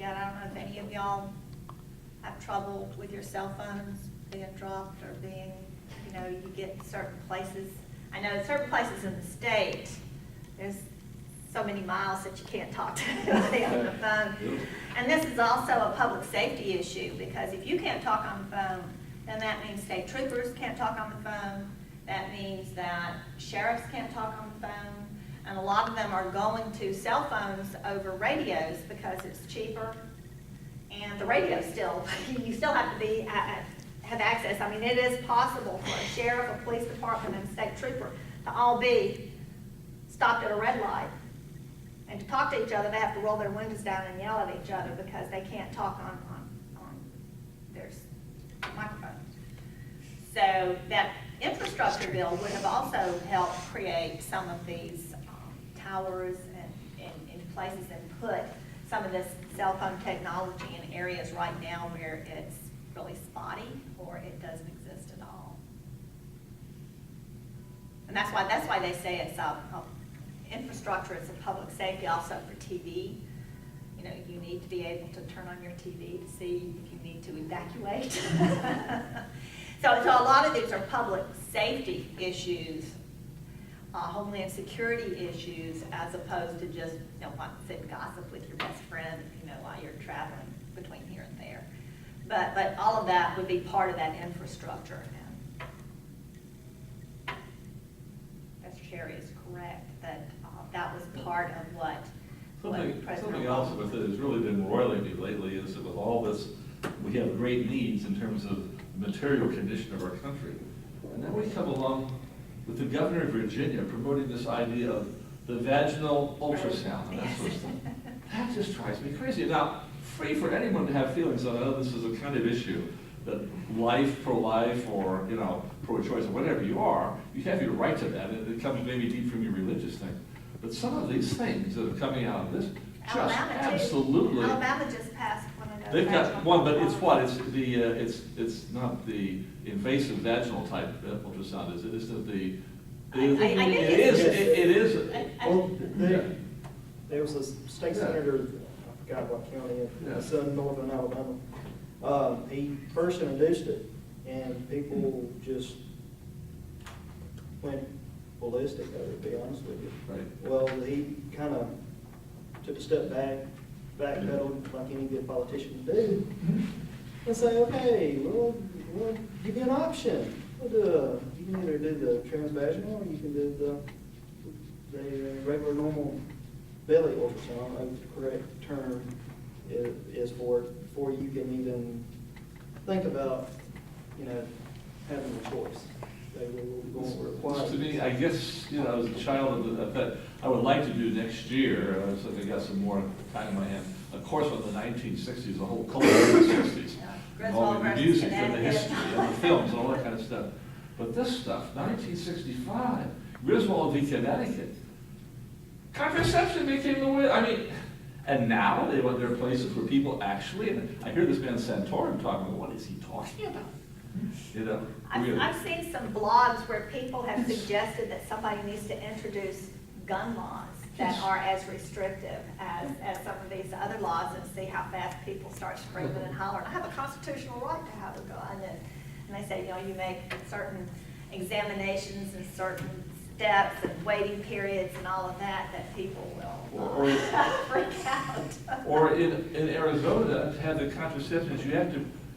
forget, I don't know if any of y'all have trouble with your cell phones being dropped or being, you know, you get certain places. I know certain places in the state, there's so many miles that you can't talk to anybody on the phone. And this is also a public safety issue, because if you can't talk on the phone, then that means state troopers can't talk on the phone. That means that sheriffs can't talk on the phone. And a lot of them are going to cell phones over radios because it's cheaper. And the radio still, you still have to have access. I mean, it is possible for a sheriff, a police department, and a state trooper to all be stopped at a red light. And to talk to each other, they have to roll their windows down and yell at each other because they can't talk on their microphone. So that infrastructure bill would have also helped create some of these towers in places and put some of this cell phone technology in areas right now where it's really spotty or it doesn't exist at all. And that's why they say it's infrastructure, it's a public safety also for TV. You know, you need to be able to turn on your TV to see if you need to evacuate. So a lot of these are public safety issues, homeland security issues, as opposed to just, you know, want to sit and gossip with your best friend, you know, while you're traveling between here and there. But all of that would be part of that infrastructure. And Mr. Sherry is correct that that was part of what Something else with it has really been roiling me lately is that with all this, we have great needs in terms of the material condition of our country. And then we come along with the governor of Virginia promoting this idea of the vaginal ultrasound and that sort of stuff. That just drives me crazy. Now, free for anyone to have feelings on, oh, this is a kind of issue that life, pro-life, or, you know, pro-choice, or whatever you are, you have your right to that. It comes maybe deep from your religious thing. But some of these things that are coming out of this, just absolutely. Alabama just passed one of those. They've got one, but it's what? It's not the invasive vaginal type ultrasound, is it? Isn't it it is. Well, there was a state senator, I forgot what county, in southern northern Alabama. He first introduced it, and people just went ballistic, I would be honest with you. Right. Well, he kind of took a step backpedaled like any good politician would do, and say, okay, we'll give you an option. You can either do the transvaginal or you can do the regular normal belly ultrasound. I don't know what the correct term is for it, before you can even think about, you know, having a choice. They will require. To me, I guess, you know, as a child of that, I would like to do next year, so I got some more time in my hand, a course on the 1960s, the whole culture of the 60s. All the music and the history and the films and all that kind of stuff. But this stuff, 1965, Griswold v. Connecticut, contraception became the way, I mean, and now there are places where people actually, and I hear this man Santorum talking about, what is he talking about? You know, I've seen some blogs where people have suggested that somebody needs to introduce gun laws that are as restrictive as some of these other laws, and see how fast people start screaming and hollering, I have a constitutional right to have a gun. And they say, you know, you make certain examinations and certain steps and waiting periods and all of that people will freak out. Or in Arizona, to have the contraceptives,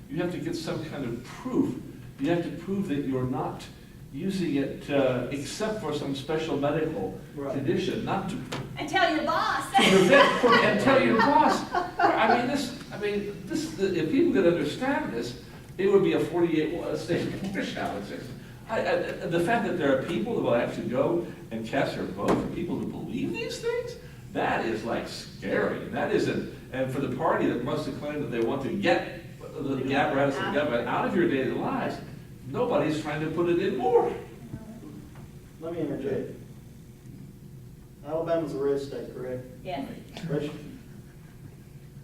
you have to get some kind of proof. You have to prove that you're not using it except for some special medical condition, not to. And tell your boss. And tell your boss. If people could understand this, it would be a 48-state watershed. The fact that there are people that will actually go and cast their vote for people who believe these things, that is like scary. That isn't, and for the party that wants to claim that they want to get the apparatus of the government out of your daily lives, nobody's trying to put it in more. Let me interject. Alabama's a red state, correct? Yes.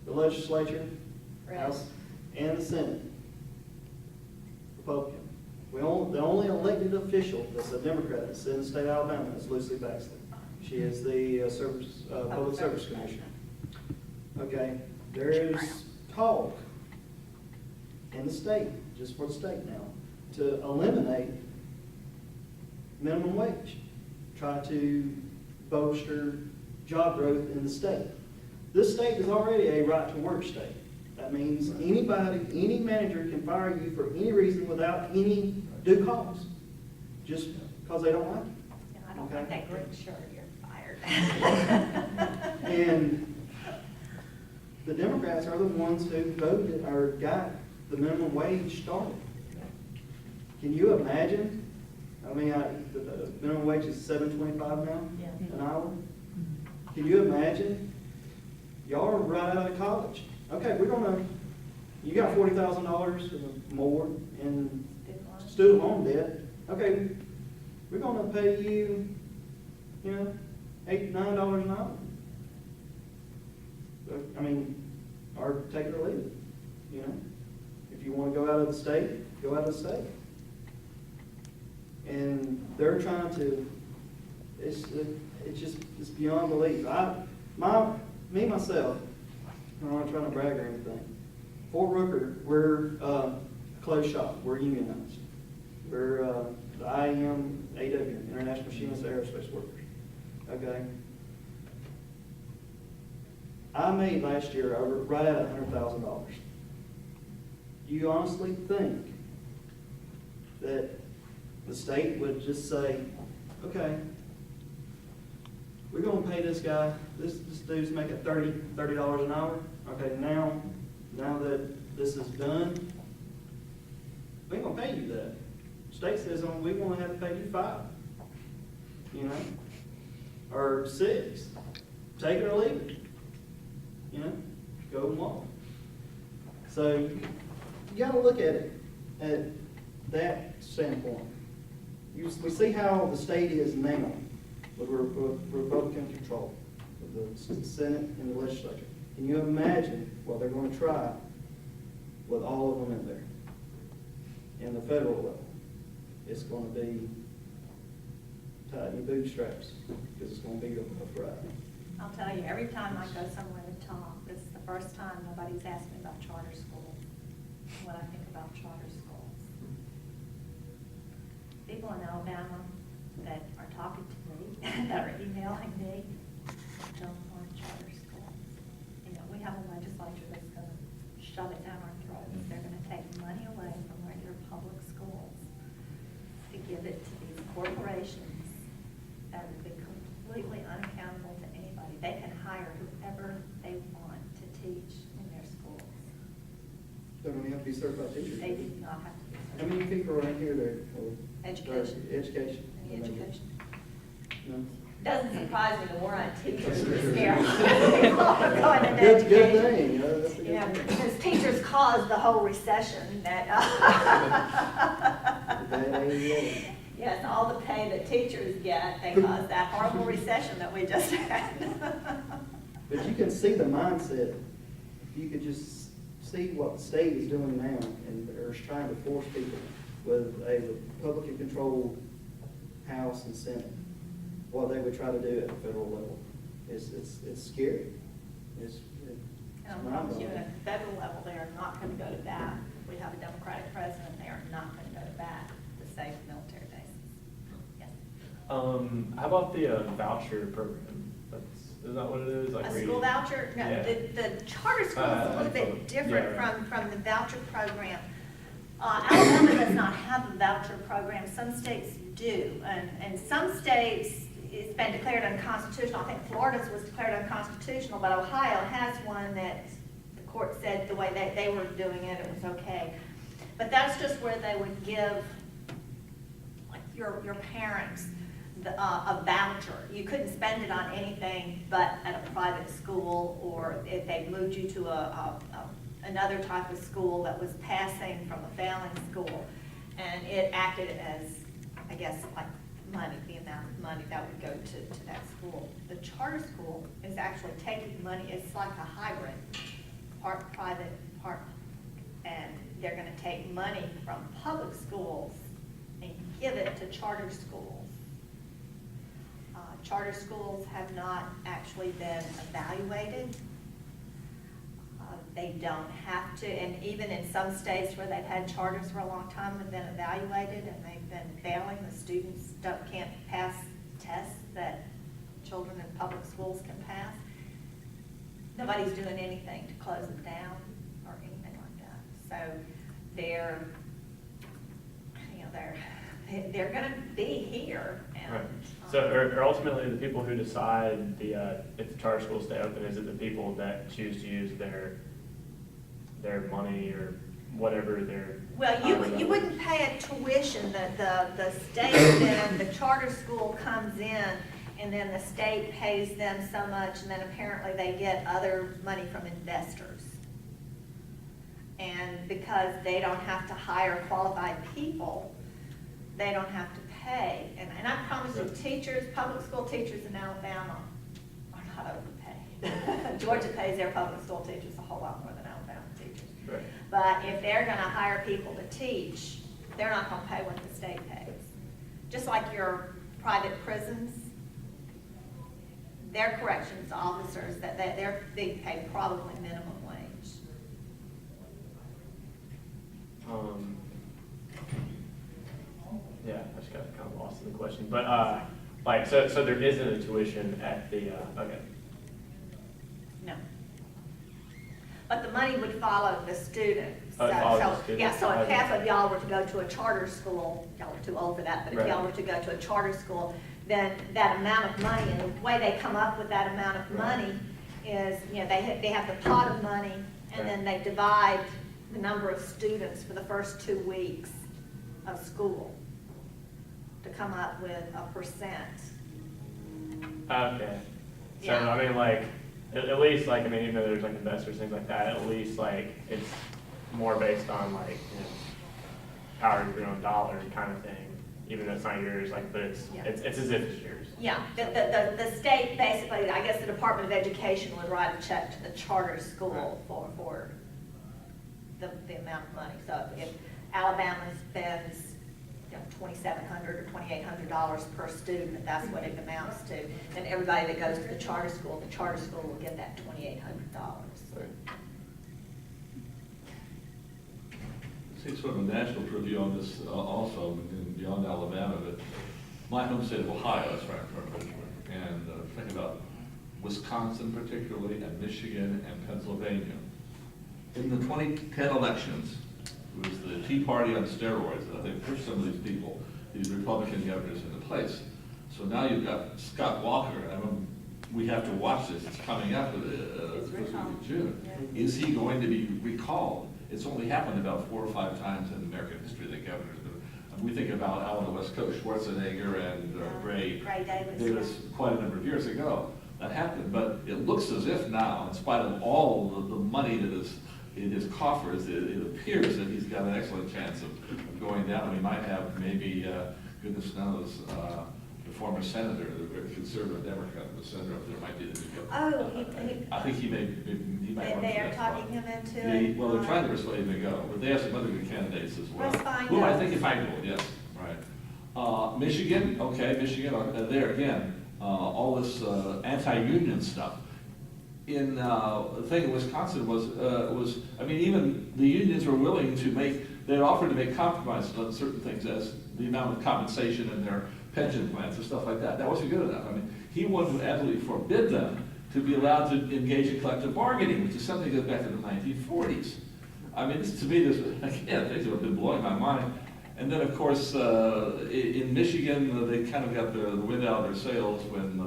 The legislature, Red. House, and the Senate, Republican. The only elected official that's a Democrat that's in the state of Alabama is Lucy Baxley. She is the Public Service Commissioner. Okay, there is talk in the state, just for the state now, to eliminate minimum wage, try to bolster job growth in the state. This state is already a right-to-work state. That means anybody, any manager can fire you for any reason without any due cause, just because they don't like you. No, I don't Okay. think that green shirt, you're fired. And the Democrats are the ones who voted or got the minimum wage started. Can you imagine? I mean, the minimum wage is $7.25 now, Yeah. an hour. Can you imagine? Y'all are right out of college. Okay, you got $40,000 more in student loan debt. Okay, we're gonna pay you, $8, $9 an hour. I mean, or take it or leave it, If you wanna go out of the state, go out of the state. And they're trying to, it's beyond belief. Myself, I'm not trying to brag or anything. Fort Rooker, we're a closed shop, we're unionized. We're the IMAW, International Machinist Aerospace Workers, okay? I made last year right at $100,000. Do you honestly think that the state would just say, okay, we're gonna pay this guy, this dude's making $30 an hour. Okay, now that this is done, we ain't gonna pay you that. State says we gonna have to pay you $5, or $6. Take it or leave it. Go and walk. So you gotta look at it at that standpoint. We see how the state is now with Republican control, with the Senate and the legislature. Can you imagine what they're going to try with all of them in there? In the federal level, it's going to be tighten your bootstraps, because it's going to be a ride. I'll tell you, every time I go somewhere to talk, this is the first time nobody's asked me about charter schools, what I think about charter schools. People in Alabama that are talking to me, that are emailing me, don't want charter schools. We have a legislature that's going to shove it down our throats. They're going to take money away from regular public schools to give it to these corporations that would be completely unaccountable to anybody. They can hire whoever they want to teach in their schools. Don't even have to be certified teachers. They do not have to be How many people around here that are Education. Education. Any education. No. Doesn't surprise me, the war on teachers is scary. People are going into education. Good thing. That's a good thing. Because teachers caused the whole recession that, yes, all the pay that teachers get, they caused that horrible recession that we just had. But you can see the mindset. You could just see what the state is doing now, and they're trying to force people with a Republican controlled House and Senate, what they would try to do at the federal level. It's scary. It's And I promise you, at the federal level, they are not going to go to bat. If we have a Democratic president, they are not going to go to bat to save military bases. Yes. How about the voucher program? Is that what it is? Like A school voucher? No, Yeah. the charter school is a little bit different yeah. from the voucher program. Alabama does not have a voucher program. Some states do. And some states, it's been declared unconstitutional. I think Florida's was declared unconstitutional, but Ohio has one that the court said the way they were doing it, it was okay. But that's just where they would give, like, your parents a voucher. You couldn't spend it on anything but at a private school, or if they moved you to another type of school that was passing from a failing school, and it acted as, I guess, like money, the amount of money that would go to that school. The charter school is actually taking money, it's like a hybrid, part private, part, and they're gonna take money from public schools and give it to charter schools. Charter schools have not actually been evaluated. They don't have to, and even in some states where they've had charters for a long time have been evaluated and they've been failing, the students can't pass tests that children in public schools can pass. Nobody's doing anything to close them down or anything like that. So they're, you know, they're gonna be here. And, Right. So are ultimately the people who decide if the charter schools stay open, is it the people that choose to use their money or whatever their? well, you wouldn't pay a tuition. The state, then the charter school comes in, and then the state pays them so much, and then apparently they get other money from investors. And because they don't have to hire qualified people, they don't have to pay. And I promise you, teachers, public school teachers in Alabama are not overpaid. Georgia pays their public school teachers a whole lot more than Alabama teachers. Right. But if they're gonna hire people to teach, they're not gonna pay what the state pays. Just like your private prisons, their corrections officers, they're being paid probably minimum wage. Yeah, I just got kind of lost in the question, but, like, so there isn't a tuition at the, okay. No. But the money would follow the student. Oh, it follows the student. Yeah, so if Okay. half of y'all were to go to a charter school, y'all are too old for that, but if Right. y'all were to go to a charter school, then that amount of money, and the way they come up with that amount of Right. money is, you know, they have the pot of money, and then they divide the number of students for the first 2 weeks of school to come up with a percent. Okay. So, Yeah. I mean, like, at least, like, I mean, even though there's like investors, things like that, at least, like, it's more based on, like, you know, power of your own dollar kind of thing, even though it's not yours, like, but it's, Yeah. it's as if it's yours. Yeah, the state basically, I guess the Department of Education would write a check to the charter school for the amount of money. So if Alabama spends, you know, $2,700 or $2,800 per student, if that's what it amounts to, then everybody that goes to the charter school will get that $2,800. Right. See sort of a national preview on this also, and beyond Alabama, but my home state of Ohio, that's where I'm from originally, and think about Wisconsin particularly, and Michigan, and Pennsylvania. In the 2010 elections, it was the Tea Party on steroids, and I think pushed some of these people, these Republican governors into place. So now you've got Scott Walker, I mean, we have to watch this, it's coming up in June. Yeah. Is he going to be recalled? It's only happened about 4 or 5 times in American history that governors do. We think about out on the West Coast, Schwarzenegger and Ray Davis quite a number of years ago. That happened, but it looks as if now, in spite of all the money that is in his coffers, it appears that he's got an excellent chance of going down. And we might have maybe, goodness knows, the former senator, the conservative Democrat, the senator up there might be the new governor. Oh, I think he might run they for are that talking spot. him into Yeah, it. well, they're trying to persuade him to go, but they have some other good candidates as well. Russ Feingold. Who I think if Feingold, yes, right. Michigan, okay, Michigan, there again, all this anti-union stuff. In the thing in Wisconsin was, I mean, even the unions were willing to they offered to make compromises on certain things as the amount of compensation in their pension plans and stuff like that. That wasn't good enough. I mean, he wanted to absolutely forbid them to be allowed to engage in collective bargaining, which is something that goes back to the 1940s. I mean, to me, again, things have been blowing my mind. And then, of course, in Michigan, they kind of got the wind out of their sails when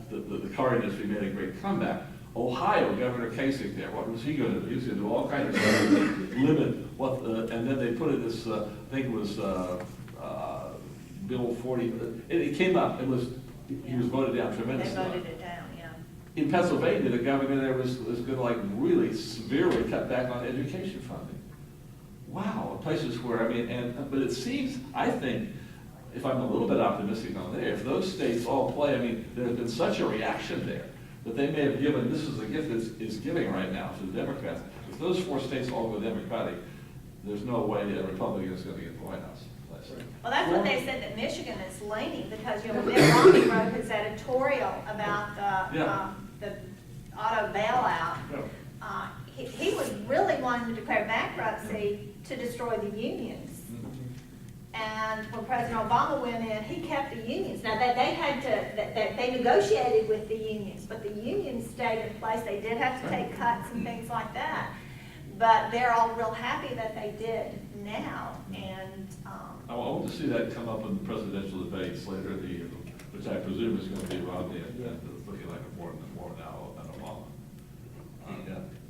the car industry made a great comeback. Ohio, Governor Kasich there, what was he going to do? He was going to do all kinds of stuff to limit what, and then they put in this, I think it was Bill 40, it came up, he was voted down They tremendously. voted it down, yeah. In Pennsylvania, the governor there was going to like really severely cut back on education funding. Wow, places where, I mean, but it seems, I think, if I'm a little bit optimistic on there, if those states all play, I mean, there's been such a reaction there that they may have given, this is a gift that is giving right now to the Democrats. If those 4 states all go Democratic, there's no way a Republican is going to get the White House. Well, that's what they said that Michigan is leaning, because, you know, Mitt Romney wrote his editorial about the auto bailout. Yeah. He wanting to declare bankruptcy to destroy the unions. And when President Obama went in, he kept the unions. Now, they had to, they negotiated with the unions, but the unions stayed in place. They did have to take cuts and things like that. But they're all real happy that they did now. And I want to see that come up in the presidential debates later in the year, which I presume is going to be Romney, and it's looking like more now than Obama.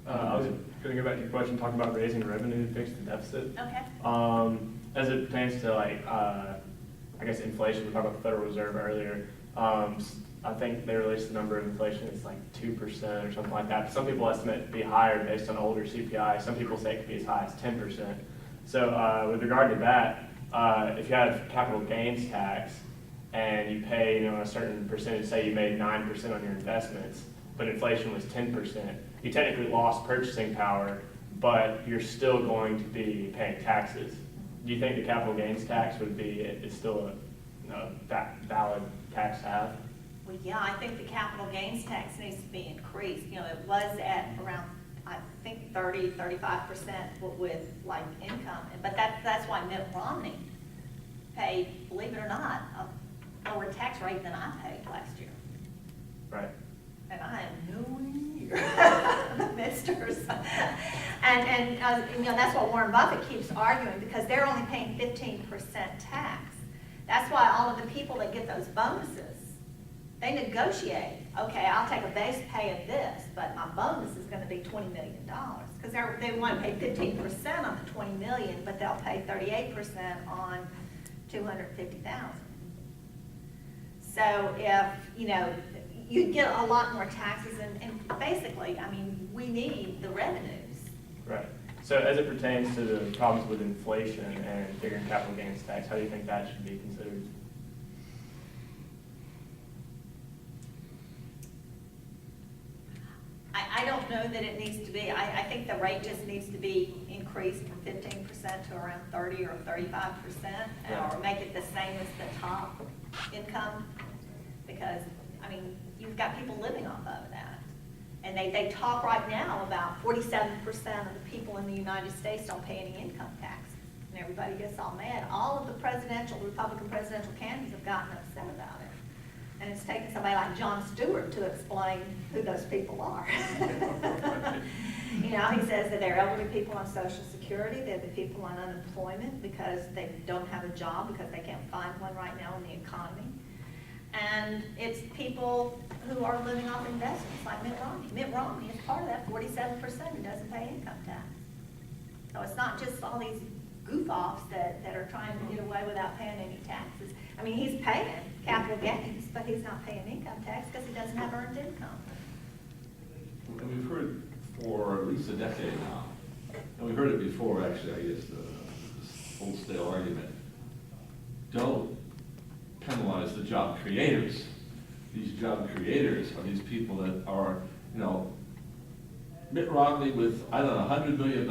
I was going to go back to your question, talking about raising revenue to fix the deficit. okay. As it pertains to like, I guess inflation, we talked about the Federal Reserve earlier. I think they released the number of inflation, it's like 2% or something like that. But some people estimate it to be higher based on older CPI. Some people say it could be as high as 10%. So with regard to that, if you have capital gains tax and you pay, a certain percentage, say you made 9% on your investments, but inflation was 10%, you technically lost purchasing power, but you're still going to be paying taxes. Do you think the capital gains tax would be, it's still a valid tax to have? Well, yeah, I think the capital gains tax needs to be increased. It was at around, I think 30-35% with like income. But that's why Mitt Romney paid, believe it or not, a lower tax rate than I paid last year. Right. And I am nowhere near misters. And that's what Warren Buffett keeps arguing, because they're only paying 15% tax. That's why all of the people that get those bonuses, they negotiate. Okay, I'll take a base pay of this, but my bonus is going to be $20 million, because they want to pay 15% on the $20 million, but they'll pay 38% on $250,000. So if you get a lot more taxes, and basically, we need the revenues. Right. So as it pertains to the problems with inflation and figuring capital gains tax, how do you think that should be considered? I don't know that it needs to be. I think the rate just needs to be increased from 15% to around 30 or 35%, or make it the same as the top income, because, you've got people living off of that. And they talk right now about 47% of the people in the United States don't pay any income tax. And everybody gets all mad. All of the Republican presidential candidates have gotten upset about it. And it's taken somebody like Jon Stewart to explain who those people are. He says that they're elderly people on Social Security, they're the people on unemployment because they don't have a job, because they can't find one right now in the economy. And it's people who are living off investments like Mitt Romney. Mitt Romney is part of that 47% who doesn't pay income tax. So it's not just all these goof-offs that are trying to get away without paying any taxes. He's paying capital gains, but he's not paying income tax because he doesn't have earned income. And we've heard for at least a decade now, and we heard it before, actually, I guess, this old stale argument. Don't penalize the job creators. These job creators are these people that are, Mitt Romney with, $100 million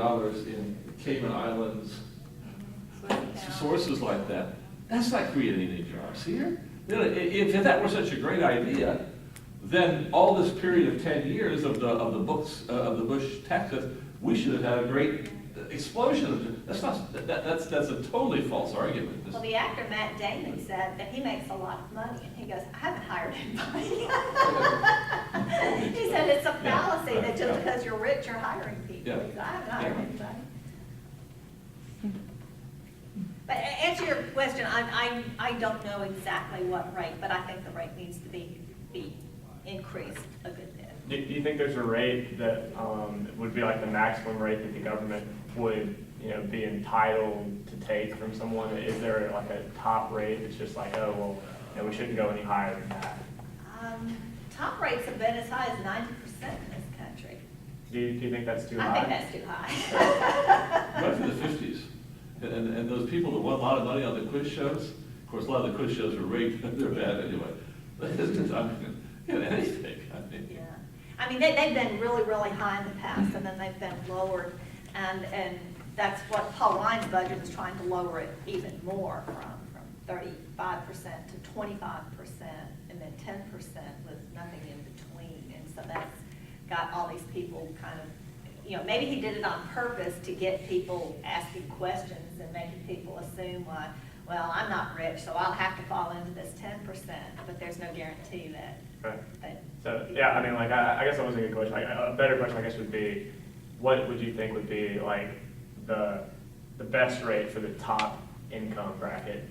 in Cayman Islands, sources like that. That's not creating any jobs here. If that were such a great idea, then all this period of 10 years of the Bush tax cuts, we should have had a great explosion. That's a totally false argument. Well, the actor Matt Damon said that he makes a lot of money, and he goes, I haven't hired anybody. He said it's a fallacy that just because you're rich, you're hiring people. Yeah. He said, I haven't hired anybody. But answer your question, I don't know exactly what rate, but I think the rate needs to be increased a good bit. Do you think there's a rate that would be like the maximum rate that the government would be entitled to take from someone? Is there like a top rate that's just like, oh, well, we shouldn't go any higher than that? Top rates have been as high as 90% in this country. Do you think that's too high? I think that's too high. Back to the 50s. And those people that won a lot of money on the quiz shows, of course, a lot of the quiz shows are rigged, they're bad anyway. But anything. Yeah. They've been really, really high in the past, and then they've been lowered. And that's what Paul Ryan's budget was trying to lower it even more from 35% to 25%, and then 10% with nothing in between. And so that's got all these people kind of you know, maybe he did it on purpose to get people asking questions and making people assume, well, I'm not rich, so I'll have to fall into this 10%, but there's no guarantee that. Right. that So, yeah, I mean, like, I guess that was a good question. Like, a better question, I guess, would be, what would you think would be, like, the best rate for the top income bracket?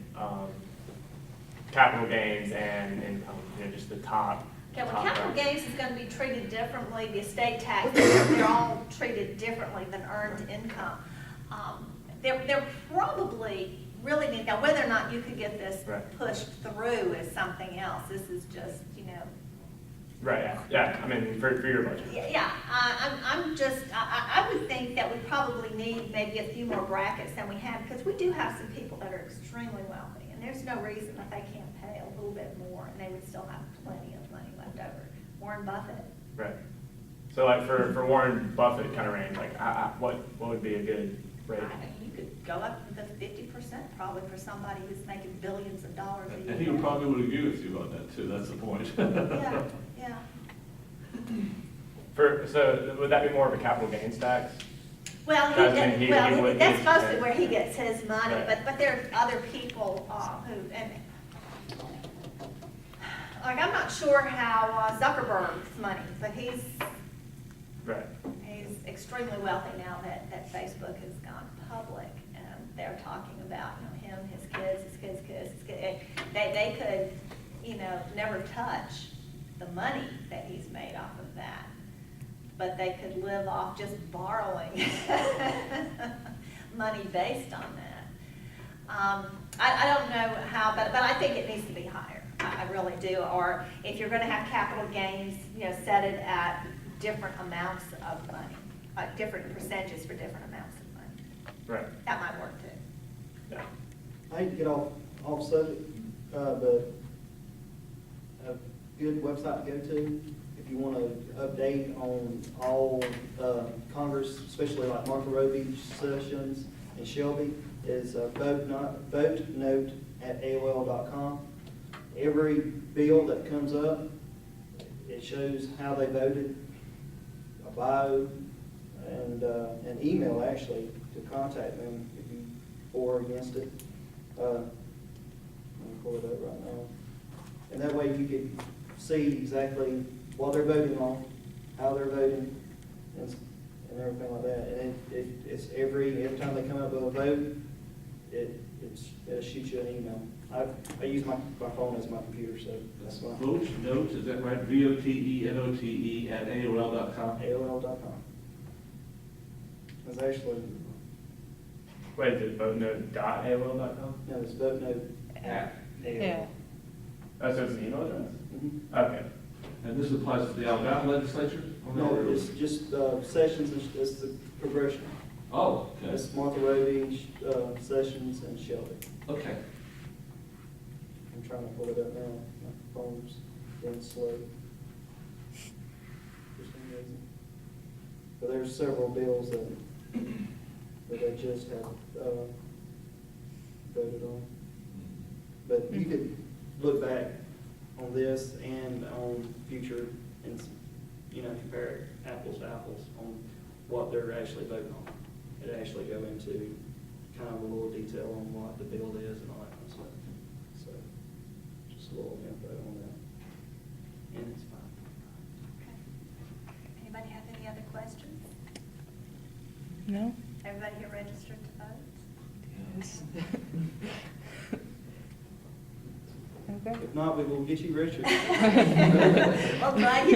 Capital gains and income, you know, just the top. Okay, well, top capital bracket. gains is going to be treated differently, the estate tax, they're all treated differently than earned income. They're probably really need, now whether or not you could get this Right. pushed through is something else. This is just, you know. Right, yeah, I mean, for your budget. Yeah, I would think that we probably need maybe a few more brackets than we have, because we do have some people that are extremely wealthy, and there's no reason that they can't pay a little bit more, and they would still have plenty of money left over. Warren Buffett. Right. So like for Warren Buffett kind of range, like what would be a good rate? You could go up to the 50% probably for somebody who's making billions of dollars a year. And he would probably would agree with you on that too, that's the point. Yeah, yeah. So would that be more of a capital gains tax? Well, That's that's he- mostly where he gets his money, Right. but there are other people who, and, like, I'm not sure how Zuckerberg's money, but he's Right. extremely wealthy now that Facebook has gone public, and they're talking about, you know, him, his kids. They could, you know, never touch the money that he's made off of that, but they could live off just borrowing money based on that. I don't know how, but I think it needs to be higher. I really do. Or if you're going to have capital gains, you know, set it at different amounts of money, different percentages for different amounts of money. Right. That might work too. Yeah. I hate to get off subject, but a good website to go to if you want to update on all Congress, especially like Martha Roby's sessions and Shelby, is vote at AOL.com. Every bill that comes up, it shows how they voted, a bio, and an email actually to contact them if you for or against it. Let me pull it up right now. And that way you can see exactly what they're voting on, how they're voting, and everything like that. And it's every time they come up with a vote, it'll shoot you an email. I use my phone as my computer, so that's why. Vote note, is that right? VOTENOTE at AOL.com. AOL.com. It's actually, Wait, is it votenode.aol.com? no, it's vote note at AOL. Yeah. Oh, so it's an email address? Mhm. Okay. And this applies to the Alabama legislature? No, it's just sessions, it's the progression. Oh, okay. It's Martha Roby, Sessions, and Shelby. Okay. I'm trying to pull it up now. My phone's being slow. For some reason. But there's several bills that they just have voted on. But you could look back on this and on future and, you know, compare apples to apples on what they're actually voting on. It actually go into kind of a little detail on what the bill is and all that kind of stuff. So, just a little info on that. And it's fine. Okay. Anybody have any other questions? No? Everybody here registered to vote? Yes. Okay. If not, we will get you registered. Well, glad you